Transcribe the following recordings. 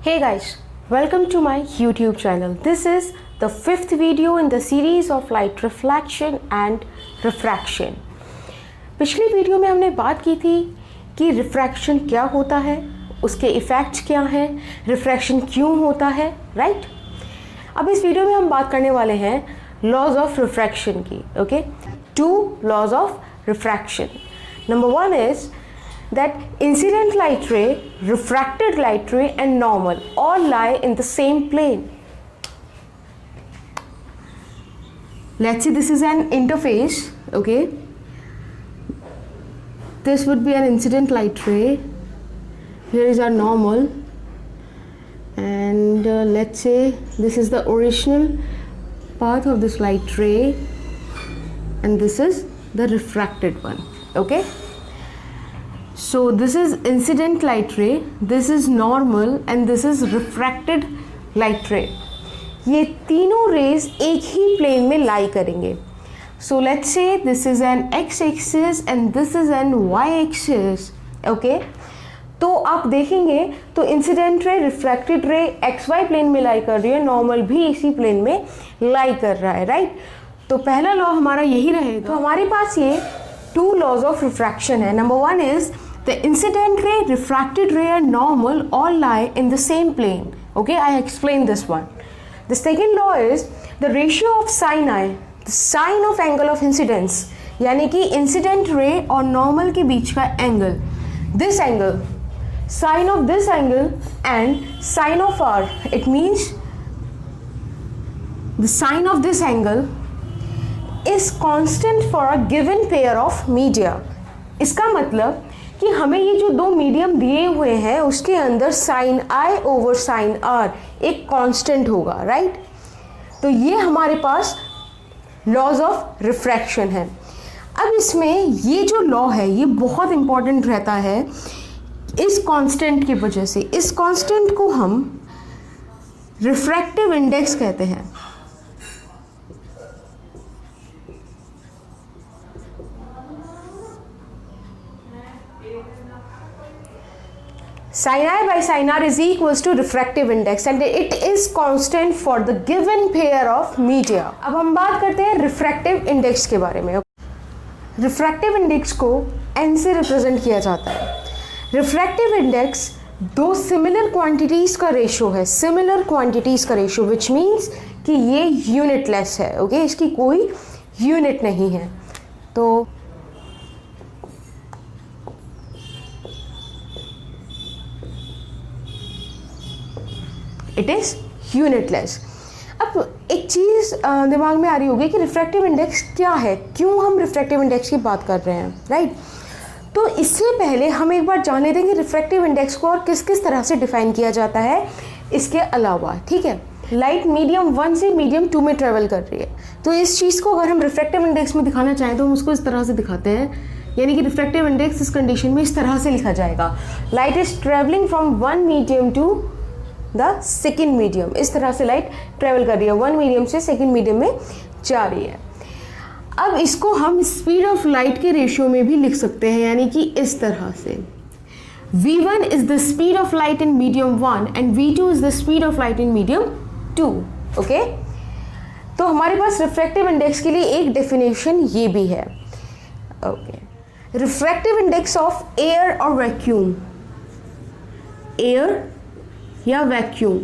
Hey guys, welcome to my YouTube channel. This is the fifth video in the series of light reflection and refraction. पिछली video में हमने बात की थी कि रिफ्रैक्शन क्या होता है, उसके इफ़ेक्ट्स क्या हैं, रिफ्रैक्शन क्यों होता है, राइट? अब इस वीडियो में हम बात करने वाले हैं लॉज ऑफ रिफ्रैक्शन की, okay? 2 laws of refraction. Number 1 is that incident light ray, refracted light ray and normal all lie in the same plane. Let's say this is an interface, okay? This would be an incident light ray. Here is our normal, and let's say this is the original path of this light ray, and this is the refracted one, okay? So this is incident light ray, this is normal and this is refracted light ray. ये तीनों raise एक ही plane में लाई करेंगे. So let's say this is an x-axis and this is an y-axis, okay? तो आप देखेंगे तो incident ray, refracted रे xy प्लेन में लाई कर रही है, नॉर्मल भी इसी प्लेन में लाई कर रहा है, राइट? तो पहला लॉ हमारा यही रहेगा. तो हमारे पास ये 2 laws of refraction है. Number 1 is the incident ray, refracted ray and normal all lie in the same plane. Okay, I explained this one. The second law is the ratio of sin I, the sine of angle of incidence, यानी कि incident ray और normal के बीच का angle, this angle, sine of this angle and sine of r, it means the sine of this angle is constant for a given pair of media. इसका मतलब कि हमें ये जो 2 मीडियम दिए हुए हैं उसके अंदर sine I over sine R एक कांस्टेंट होगा, राइट? तो ये हमारे पास लॉज ऑफ रिफ्रैक्शन है. अब इसमें ये जो लॉ है ये बहुत इंपॉर्टेंट रहता है इस कांस्टेंट की वजह से. इस कांस्टेंट को हम रिफ्रैक्टिव इंडेक्स कहते हैं. Sin I by sin R is equals to refractive index and it is constant for the given pair of media. अब हम बात करते हैं रिफ्रैक्टिव इंडेक्स के बारे में. रिफ्रैक्टिव इंडेक्स को n से रिप्रेजेंट किया जाता है. रिफ्रैक्टिव इंडेक्स 2 सिमिलर क्वांटिटीज़ का रेशो है, सिमिलर क्वांटिटीज़ का रेशो, विच मीन्स कि ये यूनिटलेस है, ओके? इसकी कोई यूनिट नहीं है. तो इट इज़ यूनिटलेस. अब एक चीज़ दिमाग में आ रही होगी कि रिफ्रैक्टिव इंडेक्स क्या है, क्यों हम रिफ्रैक्टिव इंडेक्स की बात कर रहे हैं, राइट? तो इससे पहले हम एक बार जाने देंगे रिफ्रैक्टिव इंडेक्स को और किस किस तरह से डिफाइन किया जाता है इसके अलावा, ठीक है? लाइट मीडियम 1 से मीडियम 2 में ट्रेवल कर रही है, तो इस चीज़ को अगर हम रिफ्रैक्टिव इंडेक्स में दिखाना चाहें तो हम उसको इस तरह से दिखाते हैं, यानी कि रिफ्रैक्टिव इंडेक्स इस कंडीशन में इस तरह से लिखा जाएगा. Light is travelling from 1 medium to the second medium. इस तरह से लाइट ट्रेवल कर रही है, 1 मीडियम से सेकेंड मीडियम में जा रही है. अब इसको हम स्पीड ऑफ लाइट के रेशियो में भी लिख सकते हैं, यानी कि इस तरह से v1 is the speed of light in medium 1 and v2 is the speed of light in medium 2, okay? तो हमारे पास रिफ्रैक्टिव इंडेक्स के लिए एक डेफिनेशन ये भी है, okay? Refractive index of air और वैक्यूम, एयर या वैक्यूम,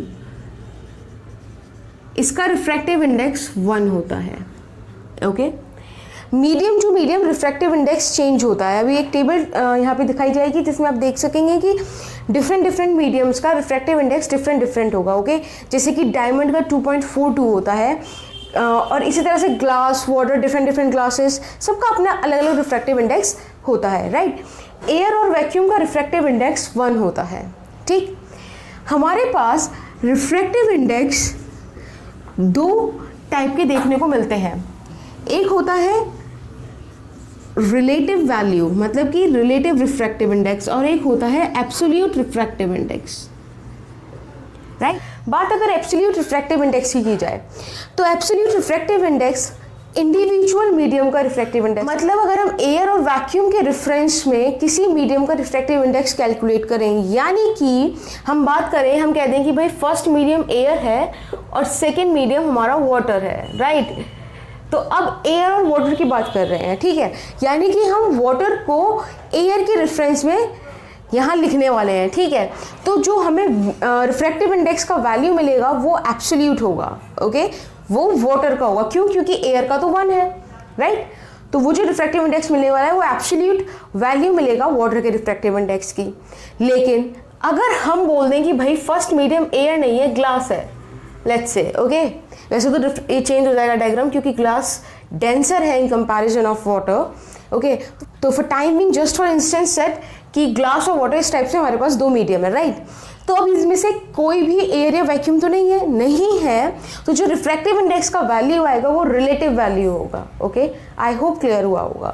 इसका रिफ्रैक्टिव इंडेक्स 1 होता है, okay? Medium to medium refractive index change होता है. अभी एक टेबल यहाँ पे दिखाई जाएगी जिसमें आप देख सकेंगे कि डिफरेंट मीडियम्स का रिफ्रैक्टिव इंडेक्स डिफरेंट होगा, ओके? जैसे कि डायमंड का 2.42 होता है और इसी तरह से ग्लास, वाटर, डिफरेंट ग्लासेस, सबका अपना अलग अलग रिफ्रैक्टिव इंडेक्स होता है, राइट? एयर और वैक्यूम का रिफ्रैक्टिव इंडेक्स 1 होता है, ठीक? हमारे पास रिफ्रैक्टिव इंडेक्स 2 टाइप के देखने को मिलते हैं. एक होता है रिलेटिव वैल्यू, मतलब कि रिलेटिव रिफ्रैक्टिव इंडेक्स, और एक होता है एब्सोल्यूट रिफ्रैक्टिव इंडेक्स, राइट? बात अगर एब्सोल्यूट रिफ्रैक्टिव इंडेक्स की जाए तो absolute refractive index individual medium का रिफ्रैक्टिव इंडेक्स, मतलब अगर हम एयर और वैक्यूम के रेफरेंस में किसी मीडियम का रिफ्रैक्टिव इंडेक्स कैलकुलेट करें, यानी कि हम बात करें, हम कह दें कि भाई फर्स्ट मीडियम एयर है और सेकेंड मीडियम हमारा वाटर है, राइट। तो अब एयर और वाटर की बात कर रहे हैं, ठीक है, यानी कि हम वाटर को एयर के रेफरेंस में यहाँ लिखने वाले हैं, ठीक है। तो जो हमें रिफ्रैक्टिव इंडेक्स का वैल्यू मिलेगा वो एब्सोल्यूट होगा, ओके, वो वाटर का होगा। क्यों? क्योंकि एयर का तो 1 है, राइट। तो वो जो रिफ्रैक्टिव इंडेक्स मिलने वाला है वो एब्सोल्यूट वैल्यू मिलेगा वाटर के रिफ्रैक्टिव इंडेक्स की। लेकिन अगर हम बोल दें कि भाई फर्स्ट मीडियम एयर नहीं है, ग्लास है, लेट्स से, ओके, वैसे तो ये चेंज हो जाएगा डायग्राम क्योंकि ग्लास डेंसर है in comparison of water, okay. तो for time being just for instance set कि ग्लास और वाटर इस टाइप से हमारे पास 2 मीडियम है, राइट। तो अब इसमें से कोई भी एयर या वैक्यूम तो नहीं है, तो जो रिफ्रैक्टिव इंडेक्स का वैल्यू आएगा वो रिलेटिव वैल्यू होगा, ओके। आई होप क्लियर हुआ होगा।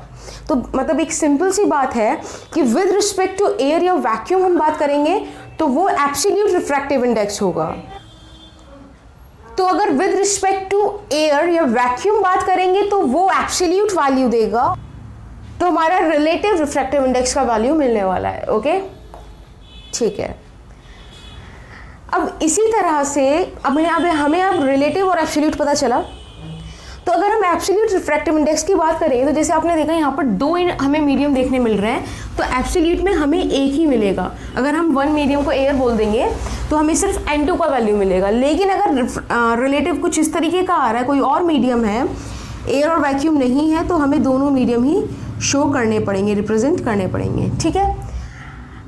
तो मतलब एक सिंपल सी बात है कि विद रिस्पेक्ट टू एयर या वैक्यूम हम बात करेंगे तो वो एब्सोल्यूट रिफ्रैक्टिव इंडेक्स होगा। तो अगर विद रिस्पेक्ट टू एयर या वैक्यूम बात करेंगे तो वो एब्सोल्यूट वैल्यू देगा, तो हमारा रिलेटिव रिफ्रैक्टिव इंडेक्स का वैल्यू मिलने वाला है, ओके, ठीक है। अब इसी तरह से हमें अब रिलेटिव और एब्सोल्यूट पता चला। तो अगर हम एब्सोल्यूट रिफ्रैक्टिव इंडेक्स की बात करें तो जैसे आपने देखा यहाँ पर 2 हमें मीडियम देखने मिल रहे हैं, तो एब्सोल्यूट में हमें एक ही मिलेगा। अगर हम 1 मीडियम को एयर बोल देंगे तो हमें सिर्फ N2 का वैल्यू मिलेगा। लेकिन अगर रिलेटिव कुछ इस तरीके का आ रहा है, कोई और मीडियम है, एयर और वैक्यूम नहीं है, तो हमें दोनों मीडियम ही शो करने पड़ेंगे, रिप्रेजेंट करने पड़ेंगे, ठीक है।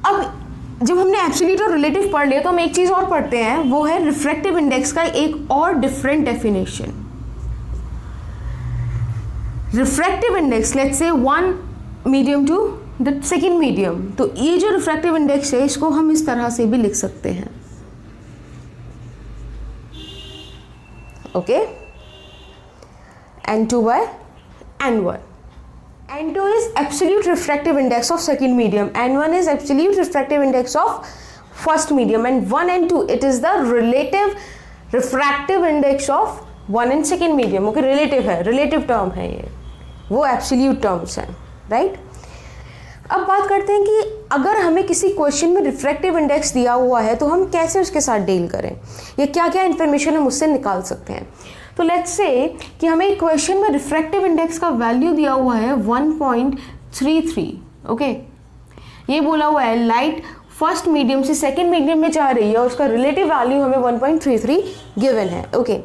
अब जब हमने एब्सोल्यूट और रिलेटिव पढ़ लिया तो हम एक चीज़ और पढ़ते हैं, वो है रिफ्रैक्टिव इंडेक्स का एक और different definition. Refractive index, let's say 1 medium to the second medium, तो ये जो रिफ्रैक्टिव इंडेक्स है इसको हम इस तरह से भी लिख सकते हैं, okay, N2 by N1. N2 is absolute refractive index of second medium, N1 is absolute refractive index of first medium, and 1 and 2 it is the relative refractive index of 1 and second medium, okay, relative है, relative term है ये, वो absolute terms हैं, right। अब बात करते हैं कि अगर हमें किसी क्वेश्चन में रिफ्रैक्टिव इंडेक्स दिया हुआ है तो हम कैसे उसके साथ डील करें, या क्या क्या इन्फॉर्मेशन हम उससे निकाल सकते हैं। तो लेट्स से कि हमें एक क्वेश्चन में रिफ्रैक्टिव इंडेक्स का वैल्यू दिया हुआ है 1.33, ओके। ये बोला हुआ है लाइट फर्स्ट मीडियम से सेकेंड मीडियम में जा रही है और उसका रिलेटिव वैल्यू हमें 1.33 गिवन है, ओके।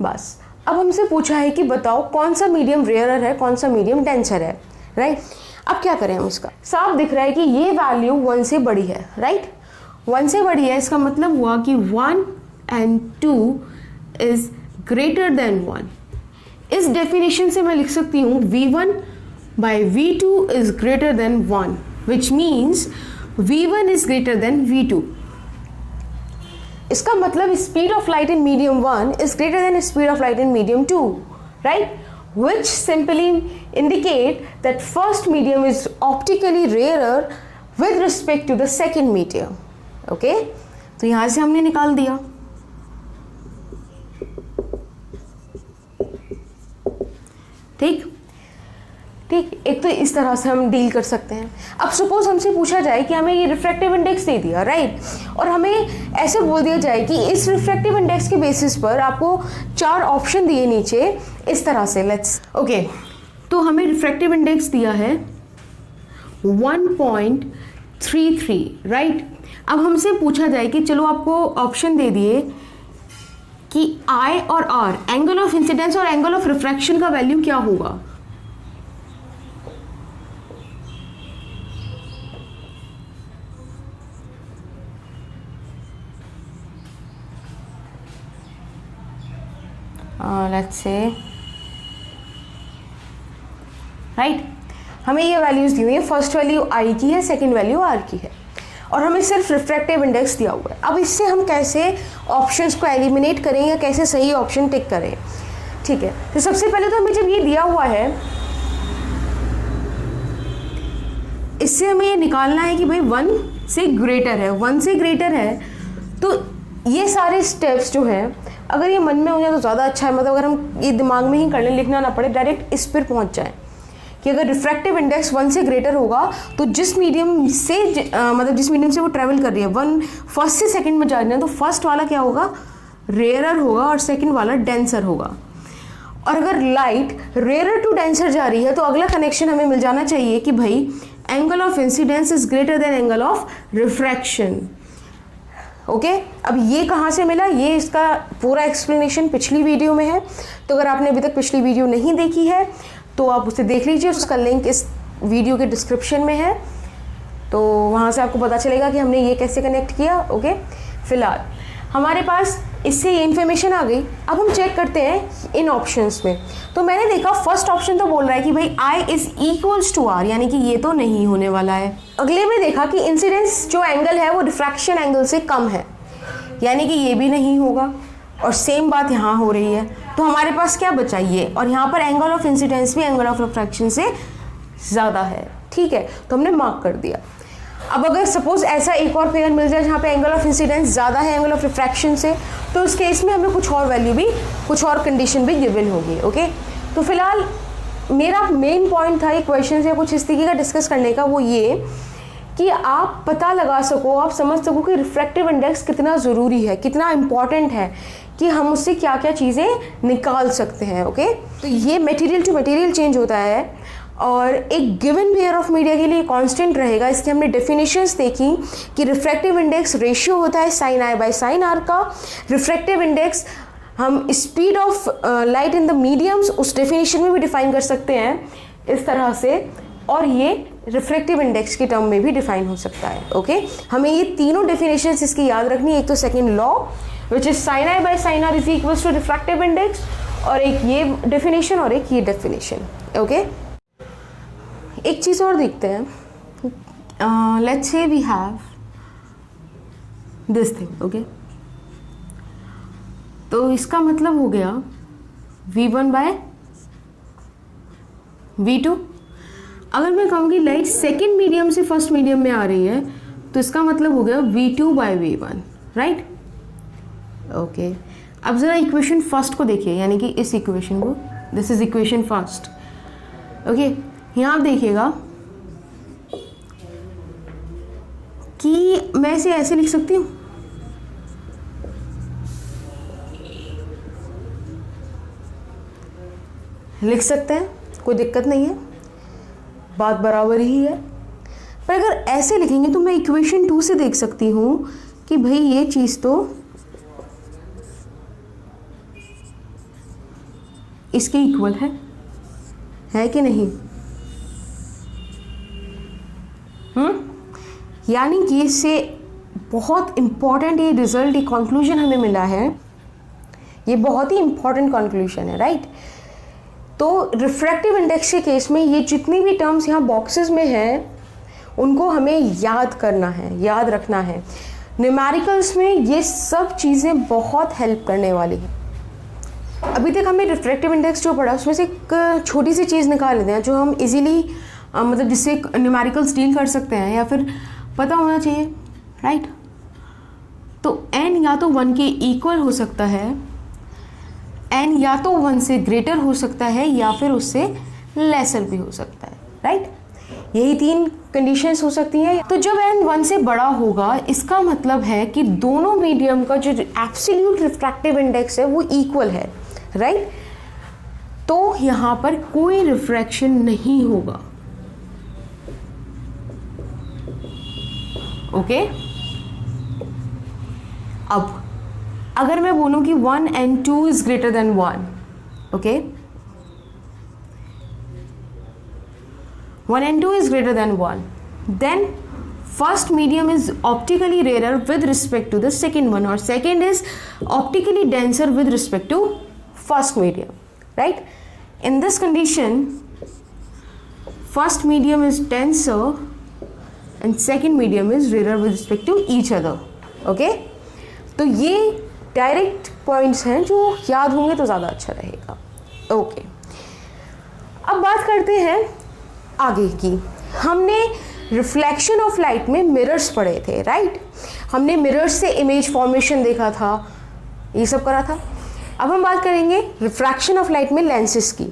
बस अब हमसे पूछा है कि बताओ कौन सा मीडियम रेयरर है, कौन सा मीडियम डेंसर है, राइट। अब क्या करें हम इसका, साफ दिख रहा है कि ये वैल्यू 1 से बड़ी है, राइट, 1 से बड़ी है, इसका मतलब हुआ कि 1 and 2 इज ग्रेटर देन 1। इस डेफिनेशन से मैं लिख सकती हूँ V1 by V2 is greater than 1, which means V1 is greater than V2। इसका मतलब speed of light in medium 1 is greater than speed of light in medium 2, right, which simply indicate that first medium is optically rarer with respect to the second medium, okay। तो यहाँ से हमने निकाल दिया, ठीक, एक तो इस तरह से हम डील कर सकते हैं। अब सपोज हमसे पूछा जाए कि हमें ये रिफ्रैक्टिव इंडेक्स दे दिया, राइट, और हमें ऐसे बोल दिया जाए कि इस रिफ्रैक्टिव इंडेक्स के बेसिस पर आपको 4 ऑप्शन दिए नीचे इस तरह से, लेट्स, ओके। तो हमें रिफ्रैक्टिव इंडेक्स दिया है 1.33, राइट। अब हमसे पूछा जाए कि चलो आपको ऑप्शन दे दिए कि I और R, एंगल ऑफ इंसिडेंस और एंगल ऑफ रिफ्रैक्शन का वैल्यू क्या होगा। लेट्स से, राइट, हमें ये वैल्यूज दी हुई है, फर्स्ट वैल्यू I की है, सेकंड वैल्यू R की है, और हमें सिर्फ रिफ्रैक्टिव इंडेक्स दिया हुआ है। अब इससे हम कैसे ऑप्शंस को एलिमिनेट करें या कैसे सही ऑप्शन टिक करें, ठीक है। तो सबसे पहले तो हमें जब ये दिया हुआ है, इससे हमें ये निकालना है कि भाई 1 से ग्रेटर है, 1 से ग्रेटर है, तो ये सारे स्टेप्स जो हैं अगर ये मन में हो जाए तो ज़्यादा अच्छा है, मतलब अगर हम ये दिमाग में ही कर लें, लिखना ना पड़े, डायरेक्ट इस पर पहुंच जाए कि अगर रिफ्रैक्टिव इंडेक्स 1 से ग्रेटर होगा तो जिस मीडियम से मतलब जिस मीडियम से वो ट्रैवल कर रही है, 1 फर्स्ट से सेकंड में जा रही है, तो फर्स्ट वाला क्या होगा, रेयरर होगा और सेकंड वाला डेंसर होगा। और अगर लाइट रेयरर टू डेंसर जा रही है तो अगला कनेक्शन हमें मिल जाना चाहिए कि भाई angle of incidence is greater than angle of refraction. Okay, अब ये कहाँ से मिला, ये इसका पूरा एक्सप्लेनेशन पिछली वीडियो में है, तो अगर आपने अभी तक पिछली वीडियो नहीं देखी है तो आप उसे देख लीजिए, उसका लिंक इस वीडियो के डिस्क्रिप्शन में है, तो वहाँ से आपको पता चलेगा कि हमने ये कैसे कनेक्ट किया। ओके, फिलहाल हमारे पास इससे ये इन्फॉर्मेशन आ गई। अब हम चेक करते हैं इन ऑप्शंस में। तो मैंने देखा फर्स्ट ऑप्शन तो बोल रहा है कि भाई I is equals to R, यानी कि ये तो नहीं होने वाला है। अगले में देखा कि इंसिडेंस जो एंगल है वो रिफ्रैक्शन एंगल से कम है, यानी कि ये भी नहीं होगा, और सेम बात यहाँ हो रही है। तो हमारे पास क्या बचा, ये, और यहाँ पर एंगल ऑफ इंसिडेंस भी एंगल ऑफ रिफ्रैक्शन से ज़्यादा है। ठीक है, तो हमने मार्क कर दिया। अब अगर सपोज ऐसा एक और पेयर मिल जाए जहाँ पे एंगल ऑफ इंसिडेंस ज़्यादा है एंगल ऑफ रिफ्रैक्शन से, तो उस केस में हमें कुछ और वैल्यू भी, कुछ और कंडीशन भी गिवन होगी। ओके, तो फिलहाल मेरा मेन पॉइंट था ये क्वेश्चन या कुछ इस तरीके का डिस्कस करने का, वो ये कि आप पता लगा सको, आप समझ सको कि रिफ्रैक्टिव इंडेक्स कितना ज़रूरी है, कितना इम्पॉर्टेंट है, कि हम उससे क्या क्या चीज़ें निकाल सकते हैं। ओके, तो ये मटेरियल टू मटेरियल चेंज होता है और एक गिवन पेयर ऑफ मीडिया के लिए कांस्टेंट रहेगा। इसकी हमने डेफिनेशंस देखी कि रिफ्रैक्टिव इंडेक्स रेशियो होता है sin I by sin R का। रिफ्रैक्टिव इंडेक्स हम speed of light in the mediums उस डेफिनेशन में भी डिफाइन कर सकते हैं इस तरह से, और ये रिफ्रैक्टिव इंडेक्स के टर्म में भी डिफाइन हो सकता है। ओके, हमें ये तीनों डेफिनेशंस इसकी याद रखनी है। एक तो second law which is sin I by sin R is equals to refractive index, और एक ये डेफिनेशन और एक ये डेफिनेशन। ओके, एक चीज़ और देखते हैं। Let's say we have this thing. Okay, तो इसका मतलब हो गया V1 बाय V2। अगर मैं कहूँगी लाइट सेकेंड मीडियम से फर्स्ट मीडियम में आ रही है तो इसका मतलब हो गया V2 bye V1, right. Okay, अब ज़रा इक्वेशन फर्स्ट को देखिए, यानी कि इस इक्वेशन को, this is equation first. Okay, यहाँ आप देखिएगा कि मैं इसे ऐसे लिख सकती हूँ, लिख सकते हैं, कोई दिक्कत नहीं है, बात बराबर ही है। पर अगर ऐसे लिखेंगे तो मैं इक्वेशन 2 से देख सकती हूँ कि भाई ये चीज़ तो इसके इक्वल है कि नहीं। यानी कि इससे बहुत इम्पॉर्टेंट ये रिजल्ट, ये कंक्लूजन हमें मिला है, ये बहुत ही इम्पॉर्टेंट कंक्लूजन है, राइट। तो रिफ्रैक्टिव इंडेक्स के केस में ये जितनी भी टर्म्स यहाँ बॉक्सेस में हैं उनको हमें याद करना है, याद रखना है। न्यूमेरिकल्स में ये सब चीज़ें बहुत हेल्प करने वाली हैं। अभी तक हमने रिफ्रैक्टिव इंडेक्स जो पढ़ा उसमें से एक छोटी सी चीज़ निकाल लेते हैं जो हम इजीली मतलब जिससे न्यूमेरिकल्स डील कर सकते हैं या फिर पता होना चाहिए, राइट। तो n या तो 1 के इक्वल हो सकता है, n या तो 1 से ग्रेटर हो सकता है या फिर उससे लेसर भी हो सकता है, राइट। यही 3 कंडीशंस हो सकती हैं। तो जब n 1 से बड़ा होगा इसका मतलब है कि दोनों मीडियम का जो एब्सोल्यूट रिफ्रैक्टिव इंडेक्स है वो इक्वल है, राइट। तो यहाँ पर कोई रिफ्रैक्शन नहीं होगा। ओके, अब अगर मैं बोलूं कि 1 and 2 is greater than 1, okay, 1 and 2 is greater than 1, then first medium is optically rarer with respect to the second one, or second is optically denser with respect to first medium, right. In this condition first medium is denser and second medium is rarer with respect to each other, okay. तो ये direct points हैं जो याद होंगे तो ज़्यादा अच्छा रहेगा। ओके, अब बात करते हैं आगे की। हमने रिफ्लेक्शन ऑफ लाइट में मिरर्स पढ़े थे, राइट। हमने मिरर्स से इमेज फॉर्मेशन देखा था, ये सब करा था। अब हम बात करेंगे रिफ्रैक्शन ऑफ लाइट में लेंसेज की।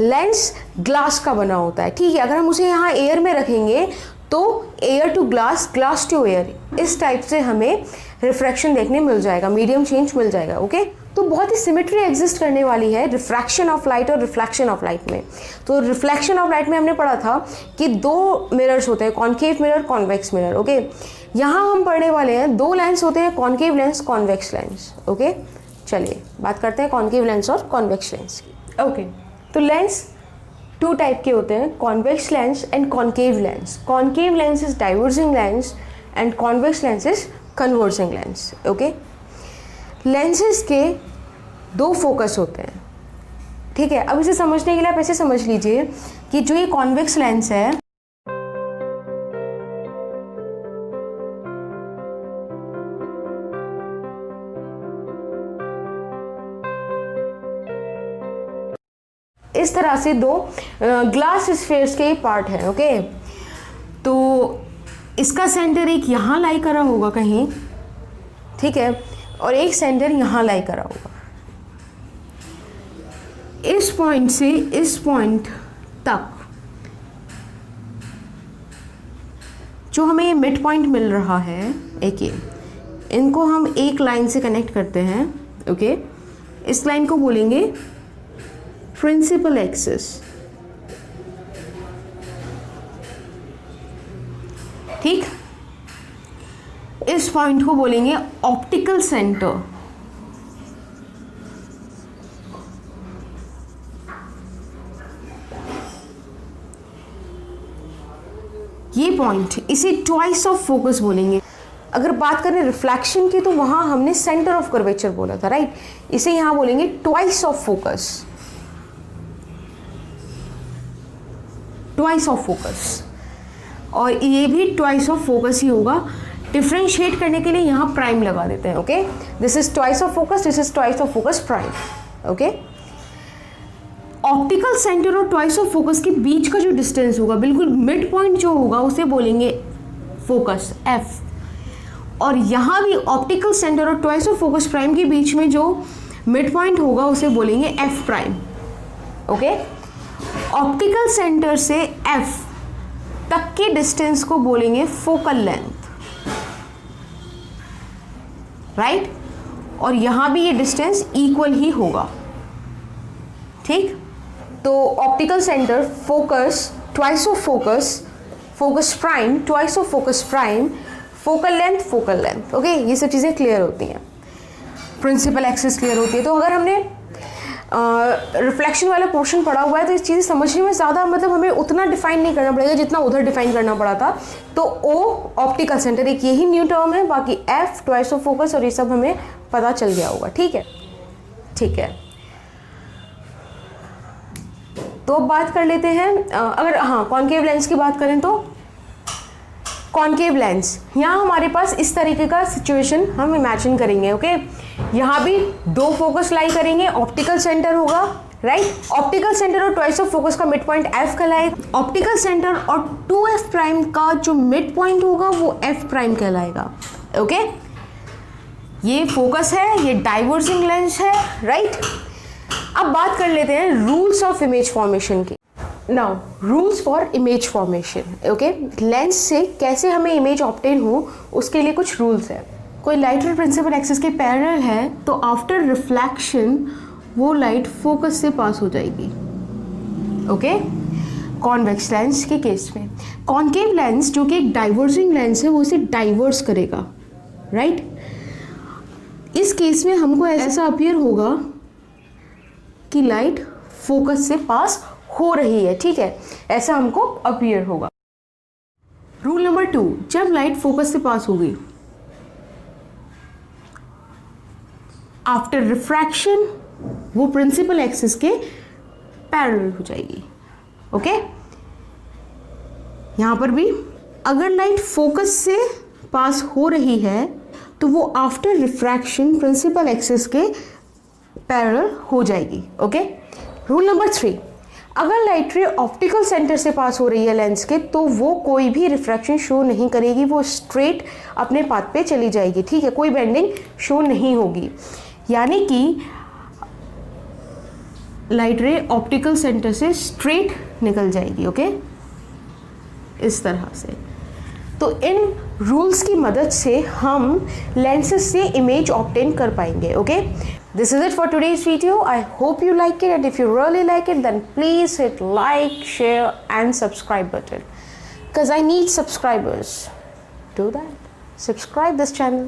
लेंस ग्लास का बना होता है, ठीक है। अगर हम उसे यहाँ एयर में रखेंगे तो air to glass, glass to air, इस टाइप से हमें रिफ्रैक्शन देखने मिल जाएगा, मीडियम चेंज मिल जाएगा, ओके। तो बहुत ही सिमेट्री एग्जिस्ट करने वाली है रिफ्रैक्शन ऑफ लाइट और रिफ्लेक्शन ऑफ लाइट में। तो रिफ्लेक्शन ऑफ लाइट में हमने पढ़ा था कि दो मिरर्स होते हैं, concave mirror, convex mirror, okay. यहाँ हम पढ़ने वाले हैं दो लेंस होते हैं, concave lens, convex lens, okay. चलिए बात करते हैं कॉन्केव लेंस और कॉन्वेक्स लेंस की, ओके। तो लेंस टू टाइप के होते हैं, convex lens and concave lens. Concave lens is diverging lens and convex lens is converging lens, okay. Lenses के दो फोकस होते हैं, ठीक है। अब इसे समझने के लिए आप ऐसे समझ लीजिए कि जो ये कॉन्वेक्स लेंस है, इस तरह से दो ग्लास स्फीयर्स के पार्ट है, ओके। तो इसका सेंटर एक यहाँ लाई करा होगा कहीं, ठीक है, और एक सेंटर यहाँ लाई करा होगा। इस पॉइंट से इस पॉइंट तक जो हमें ये मिड पॉइंट मिल रहा है, एक ये, इनको हम एक लाइन से कनेक्ट करते हैं, ओके। इस लाइन को बोलेंगे प्रिंसिपल एक्सिस, ठीक। इस पॉइंट को बोलेंगे ऑप्टिकल सेंटर, ये पॉइंट, इसे ट्वाइस ऑफ फोकस बोलेंगे। अगर बात करें रिफ्लेक्शन की तो वहां हमने सेंटर ऑफ कर्वेचर बोला था, राइट। इसे यहां बोलेंगे twice of focus, twice of focus, और ये भी ट्वाइस ऑफ फोकस ही होगा। डिफ्रेंशिएट करने के लिए यहाँ प्राइम लगा देते हैं, okay. This is twice of focus, this is twice of focus prime, okay. Optical centre और ट्वाइस ऑफ फोकस के बीच का जो डिस्टेंस होगा, बिल्कुल मिड पॉइंट जो होगा, उसे बोलेंगे फोकस, एफ। और यहाँ भी ऑप्टिकल सेंटर और ट्वाइस ऑफ फोकस प्राइम के बीच में जो मिड पॉइंट होगा उसे बोलेंगे F prime, okay. Optical centre से एफ तक के डिस्टेंस को बोलेंगे फोकल लेंथ, राइट। और यहां भी ये डिस्टेंस इक्वल ही होगा, ठीक। तो optical centre, focus, twice of focus, focus prime, twice of focus prime, focal length, okay. ये सब चीज़ें क्लियर होती हैं, प्रिंसिपल एक्सिस क्लियर होती है। तो अगर हमने रिफ्लेक्शन वाला पोर्शन पढ़ा हुआ है तो इस चीज़ें समझने में ज़्यादा, मतलब हमें उतना डिफाइन नहीं करना पड़ेगा जितना उधर डिफाइन करना पड़ा था। तो ओ ऑप्टिकल सेंटर, एक यही न्यू टर्म है, बाकी एफ ट्वाइस ऑफ फोकस और ये सब हमें पता चल गया होगा, ठीक है, ठीक है। तो अब बात कर लेते हैं, अगर हाँ कॉन्केव लेंस की बात करें तो कॉन्केव लेंस, यहाँ हमारे पास इस तरीके का सिचुएशन हम इमेजिन करेंगे, ओके। यहाँ भी दो फोकस लाई करेंगे, ऑप्टिकल सेंटर होगा, राइट। ऑप्टिकल सेंटर और ट्वाइस ऑफ फोकस का मिड पॉइंट एफ कहलाएगा। ऑप्टिकल सेंटर और 2f प्राइम का जो मिड पॉइंट होगा वो f प्राइम कहलाएगा, ओके। ये फोकस है, ये डाइवर्जिंग लेंस है, राइट। अब बात कर लेते हैं रूल्स ऑफ इमेज फॉर्मेशन की। Now rules for image formation, okay. Lens से कैसे हमें इमेज ऑब्टेन हो उसके लिए कुछ रूल्स है। कोई लाइट रे प्रिंसिपल एक्सिस के पैरेलल है तो आफ्टर रिफ्लेक्शन वो लाइट फोकस से पास हो जाएगी, ओके। कॉन्वेक्स लेंस के केस में, कॉन्केव लेंस जो कि एक डाइवर्जिंग लेंस है वो इसे डाइवर्स करेगा, राइट। इस केस में हमको ऐसा अपीयर होगा कि लाइट फोकस से पास हो रही है, ठीक है, ऐसा हमको अपीयर होगा। रूल नंबर 2, जब लाइट फोकस से पास होगी आफ्टर रिफ्रैक्शन वो प्रिंसिपल एक्सिस के पैरेलल हो जाएगी, ओके। यहां पर भी अगर लाइट फोकस से पास हो रही है तो वो आफ्टर रिफ्रैक्शन प्रिंसिपल एक्सिस के पैरेलल हो जाएगी, ओके। रूल नंबर 3, अगर लाइट रे ऑप्टिकल सेंटर से पास हो रही है लेंस के तो वो कोई भी रिफ्रैक्शन शो नहीं करेगी, वो स्ट्रेट अपने पाथ पे चली जाएगी, ठीक है, कोई बेंडिंग शो नहीं होगी। यानी कि लाइट रे ऑप्टिकल सेंटर से स्ट्रेट निकल जाएगी। ओके, इस तरह से। तो इन रूल्स की मदद से हम लेंसेज से इमेज ऑब्टेन कर पाएंगे। Okay, this is it for today's video. I hope you like it, and if you really like it then please hit like, share and subscribe button, because I need subscribers. Do that. Subscribe this channel.